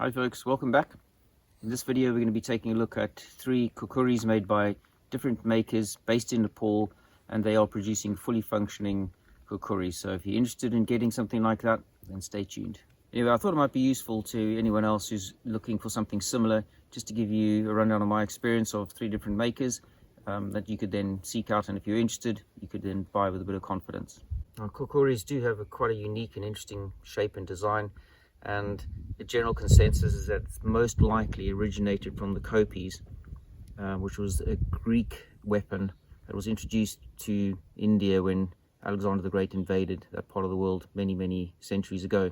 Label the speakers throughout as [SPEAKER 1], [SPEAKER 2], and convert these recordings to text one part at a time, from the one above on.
[SPEAKER 1] Hi folks, welcome back. In this video we're going to be taking a look at 3 Khukuris made by different makers based in Nepal, and they are producing fully functioning Khukuris. So if you're interested in getting something like that, then stay tuned. Anyway, I thought it might be useful to anyone else who's looking for something similar, just to give you a rundown of my experience of 3 different makers that you could then seek out, and if you're interested you could then buy with a bit of confidence. Now, Khukuris do have quite a unique and interesting shape and design, and the general consensus is that it's most likely originated from the kopis, which was a Greek weapon that was introduced to India when Alexander the Great invaded that part of the world many centuries ago.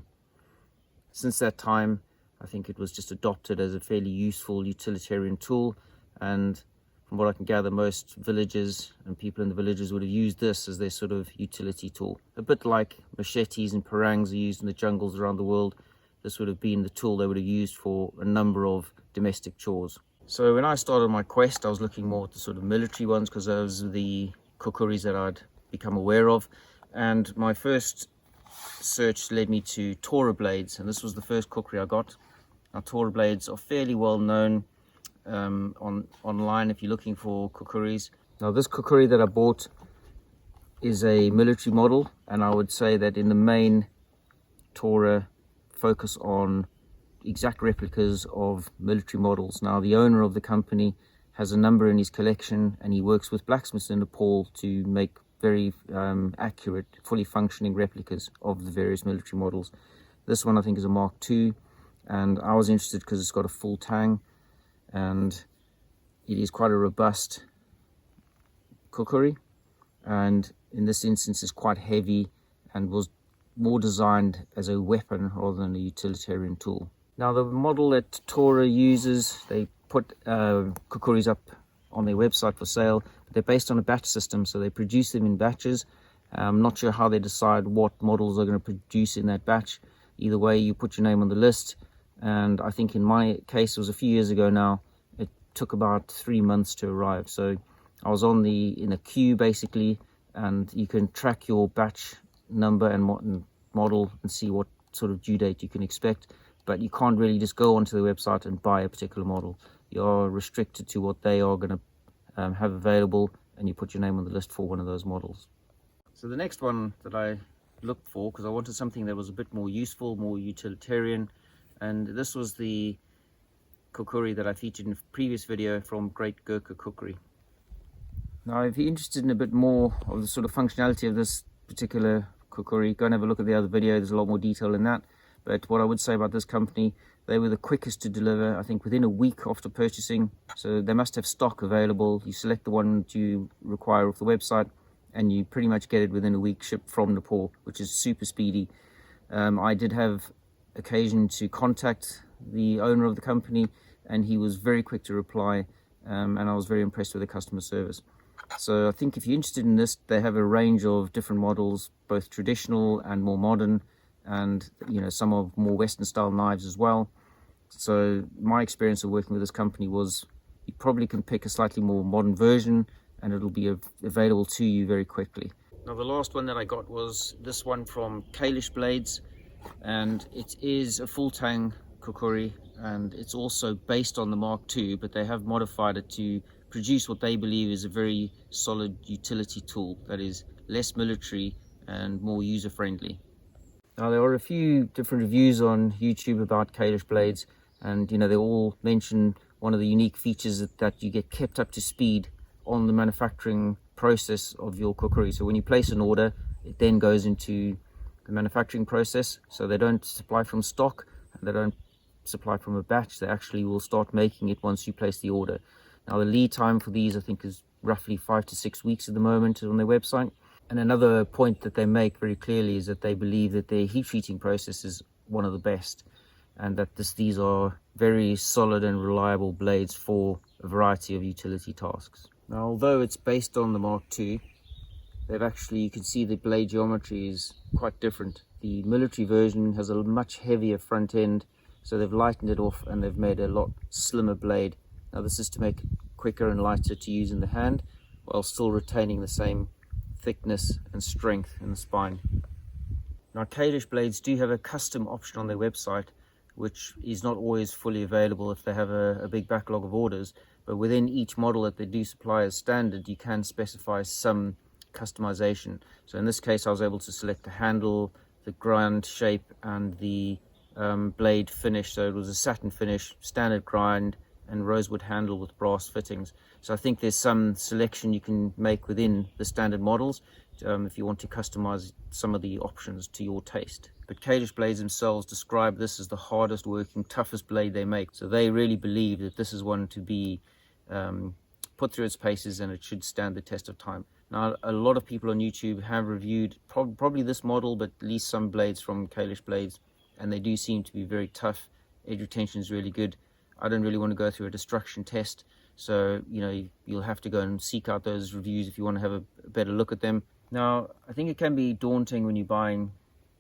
[SPEAKER 1] Since that time, I think it was just adopted as a fairly useful utilitarian tool, and from what I can gather, most villagers and people in the villages would have used this as their sort of utility tool. A bit like machetes and parangs are used in the jungles around the world, this would have been the tool they would have used for a number of domestic chores. So when I started my quest, I was looking more at the sort of military ones, because those are the Khukuris that I'd become aware of. And my first search led me to Tor Blades, and this was the first Khukuri I got. Now, Tor Blades are fairly well known online if you're looking for Khukuris. Now, this Khukuri that I bought is a military model, and I would say that in the main, Tora focus on exact replicas of military models. Now, the owner of the company has a number in his collection, and he works with blacksmiths in Nepal to make very accurate, fully functioning replicas of the various military models. This one I think is a Mark II, and I was interested because it's got a full tang, and it is quite a robust Khukuri, and in this instance is quite heavy and was more designed as a weapon rather than a utilitarian tool. Now, the model that Tora uses, they put Khukuris up on their website for sale, but they're based on a batch system, so they produce them in batches. I'm not sure how they decide what models are going to produce in that batch. Either way, you put your name on the list, and I think in my case, it was a few years ago now, it took about 3 months to arrive. So I was in a queue basically, and you can track your batch number and model and see what sort of due date you can expect, but you can't really just go onto the website and buy a particular model. You're restricted to what they are going to have available, and you put your name on the list for one of those models. So the next one that I looked for, because I wanted something that was a bit more useful, more utilitarian, and this was the Khukuri that I featured in a previous video from Great Gurkha Kukuri. Now, if you're interested in a bit more of the sort of functionality of this particular Khukuri, go and have a look at the other video. There's a lot more detail in that. But what I would say about this company, they were the quickest to deliver, I think within a week after purchasing. So they must have stock available. You select the one that you require off the website, and you pretty much get it within a week, shipped from Nepal, which is super speedy. I did have occasion to contact the owner of the company, and he was very quick to reply, and I was very impressed with the customer service. So I think if you're interested in this, they have a range of different models, both traditional and more modern, and some of more Western style knives as well. So my experience of working with this company was you probably can pick a slightly more modern version, and it'll be available to you very quickly. Now, the last one that I got was this one from Kailash Blades, and it is a full tang Khukuri, and it's also based on the Mark II, but they have modified it to produce what they believe is a very solid utility tool that is less military and more user-friendly. Now, there are a few different reviews on YouTube about Kailash Blades, and they all mention one of the unique features that you get kept up to speed on the manufacturing process of your Khukuri. So when you place an order, it then goes into the manufacturing process. So they don't supply from stock, and they don't supply from a batch. They actually will start making it once you place the order. Now, the lead time for these, I think, is roughly 5 to 6 weeks at the moment on their website. And another point that they make very clearly is that they believe that their heat treating process is one of the best, and that these are very solid and reliable blades for a variety of utility tasks. Now, although it's based on the Mark II, you can see the blade geometry is quite different. The military version has a much heavier front end, so they've lightened it off and they've made a lot slimmer blade. Now, this is to make it quicker and lighter to use in the hand, while still retaining the same thickness and strength in the spine. Now, Kailash Blades do have a custom option on their website, which is not always fully available if they have a big backlog of orders. But within each model that they do supply as standard, you can specify some customization. So in this case, I was able to select the handle, the grind shape, and the blade finish. So it was a satin finish, standard grind, and rosewood handle with brass fittings. So I think there's some selection you can make within the standard models if you want to customize some of the options to your taste. But Kailash Blades themselves describe this as the hardest working, toughest blade they make. So they really believe that this is one to be put through its paces, and it should stand the test of time. Now, a lot of people on YouTube have reviewed probably this model, but at least some blades from Kailash Blades, and they do seem to be very tough. Edge retention is really good. I don't really want to go through a destruction test, so you'll have to go and seek out those reviews if you want to have a better look at them. Now, I think it can be daunting when you're buying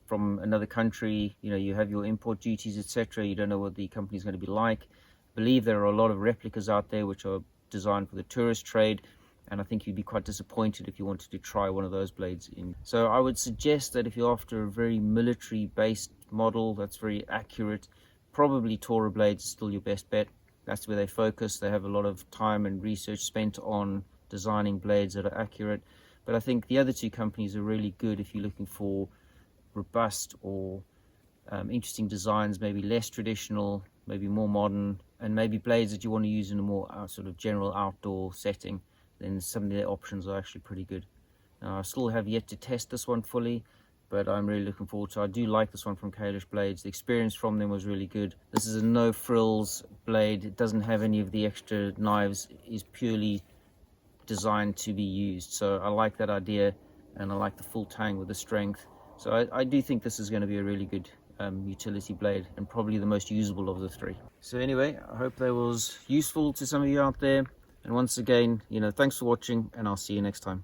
[SPEAKER 1] from another country. You have your import duties, etc. You don't know what the company is going to be like. I believe there are a lot of replicas out there which are designed for the tourist trade, and I think you'd be quite disappointed if you wanted to try one of those blades in. So I would suggest that if you're after a very military based model that's very accurate, probably Tor Blades is still your best bet. That's where they focus. They have a lot of time and research spent on designing blades that are accurate. But I think the other two companies are really good if you're looking for robust or interesting designs, maybe less traditional, maybe more modern, and maybe blades that you want to use in a more sort of general outdoor setting. Then some of their options are actually pretty good. Now, I still have yet to test this one fully, but I'm really looking forward to it. I do like this one from Kailash Blades. The experience from them was really good. This is a no frills blade. It doesn't have any of the extra knives. It is purely designed to be used. So I like that idea, and I like the full tang with the strength. So I do think this is going to be a really good utility blade, and probably the most usable of the three. So anyway, I hope that was useful to some of you out there. And once again, thanks for watching, and I'll see you next time.